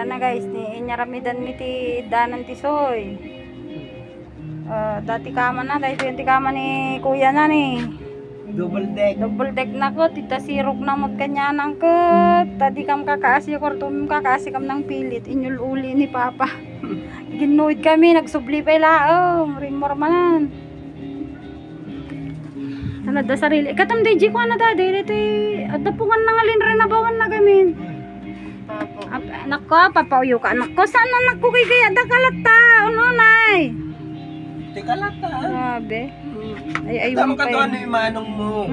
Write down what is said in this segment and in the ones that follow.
na guys, ni inyaramidan mi ti danan ti soy. Dati kama na, dahil yung ti kama ni kuya na ni. Double deck. Double deck na ko, tita sirok na mo kanya nang ko. Tadi kam kakaasi ko, tum kakaasi kam ng pilit, inyul uli ni papa. Ginuid kami, nagsubli pa ilaom, rimor manan. Talada sarili. Katam day ko na dati, dito adapungan na ngalin rin nabawan na gamin. Anak ko, papauyo ka. Anak ko, saan anak ko kay kaya dakalata? Ano nay? Tikalata. Grabe. Ay, Tama ka doon ni manong mo.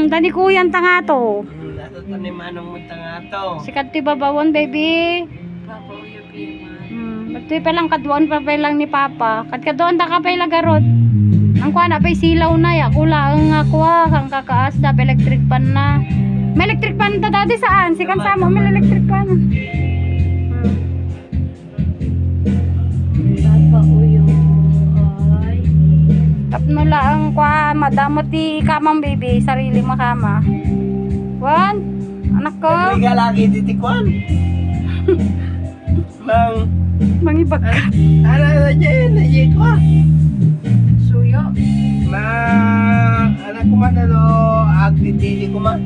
Dani kuyan tanga to. Nasa to ni manong mo tanga to. Sikat ti babawon, baby. Papauyo piman. Ito pa lang kaduan pa lang ni papa. Kat kaduan da ka pa ilagarot. Ang kuha na pa silaw na ya. Kula ang kuha kang kakaas da electric pan na. May electric pan ta dati saan? Sikan sa mo may electric pan. Papauyo. Ay. Tapno lang kuha madamot ti kamang baby. Sarili makama. Wan? Anak ko? Nagriga lagi titikwan. Mangibag ka. Ano na dyan? Nagyay ko. Suyo. Anak ko man agtitili ko man.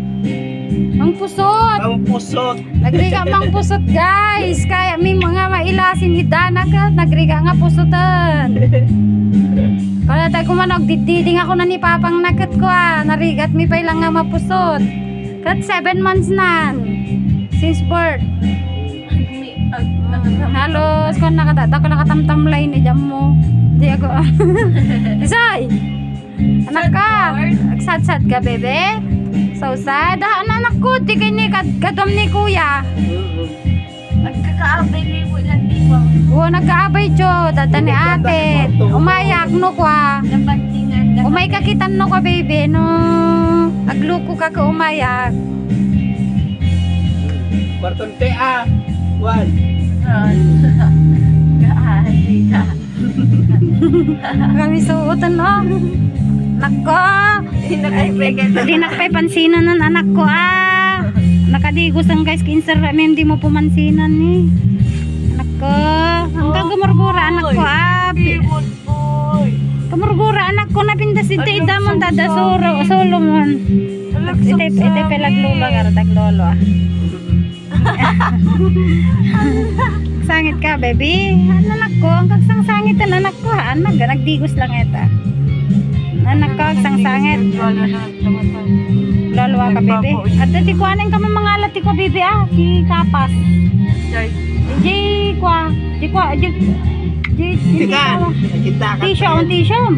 Ang pusot. Ang pusot. Nagriga mang pusot guys. Kaya may mga mailasin idana ka. Nagriga nga pusotan. Kaya tayo kumanog dididing ako na ni papang nakat ko narigat mi pa ilang nga mapusot. Kat 7 months na. Since birth. Halos kung nakatamtamlay ni jam mo. Di ako. Isay. Anak ka. Agsad-sad ka bebe. So sad. Anak ko. Di kini kadam ni kuya. Nagkakaabay ni mo lang di ba? Oo, nagkaabay jo. Data ni ate. Umayak no kwa. Umay kakitan no kwa baby. No. Agluko ka ka umayak. Barton tea. One. Kami suotan no. Nako. Di nakapay pansinan ng anak ko Nakadigos ang guys kinser hindi mo pumansinan ni. Anak ko. Ang kagumurgura anak ko Kamurgura anak ko napindas ito idamon tada solo mon. Ite pelaglulo garatag lolo Sangit ka baby. Anak ko, ang kagsang-sangit ang anak ko anak, nagdigos lang eta. Anak ko, kagsang-sangit. Lolo ka baby. At dati ko anong ka mangalat ko baby ki kapas. Di kwa. Tishom.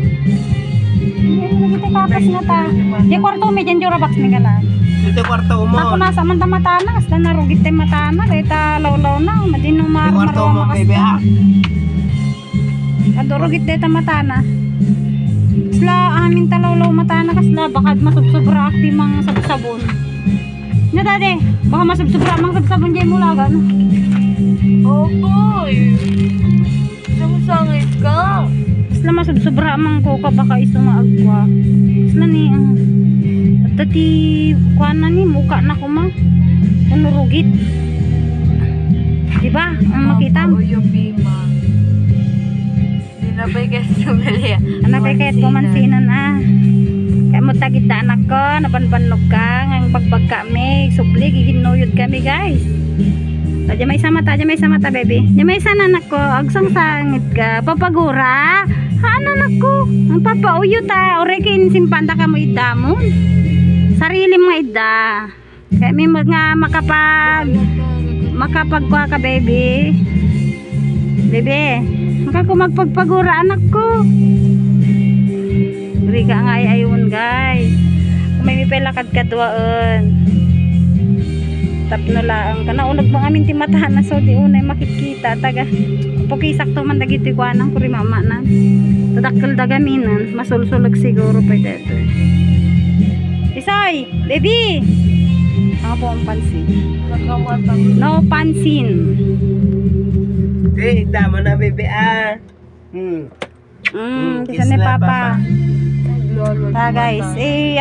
Kita kapas na ta. Di kwarto may dyan jurabox ni gana. Ito kwarto mo. Ako nasa man matana, hasta narugit tayo matana, kaya law-law na, madino Kwarto mo baby Kadurugit tayo matana. Kasla amin talaw-law matana, kasla baka masubsobra akti mang sabsabon. Na dati, baka masubsobra mang sabsabon dyan mula gan. boy. Samusangit ka. Kasla masubsobra mang kuka baka iso maagwa. Kasla ni dati kuan na ni muka na ko ma unurugit diba ang makita Papauyo pima. Dinabay ka sumali. anabay kahit kumansinan kaya mo tagit na anak ko nabanbanog ka ngang bagbag kami subli giginuyod kami guys Diyan may sama ta baby diyan may sana anak ko agsang sangit ka papagura anak ko ang papauyo ta orekin simpanta ka mo idamon sarili mga ida kaya may mga makapagkuha ka baby magpagpagura anak ko beri ka nga ayun guys kung may mipelakad ka duwaan tapno lang kanaunag mga amin timatahan na so di unay makikita taga pukisak to man dagiti ko anang kuri mama na tadakkel dagaminan masulsulag siguro pa dito Isay, baby. Ako po ang pansin. No pansin. Okay, tama na baby Kisa ni Papa. Guys,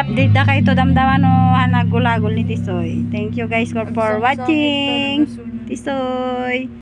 update na kayo to damdaman no hanagulagol ni Tisoy. Thank you guys for watching. Tisoy.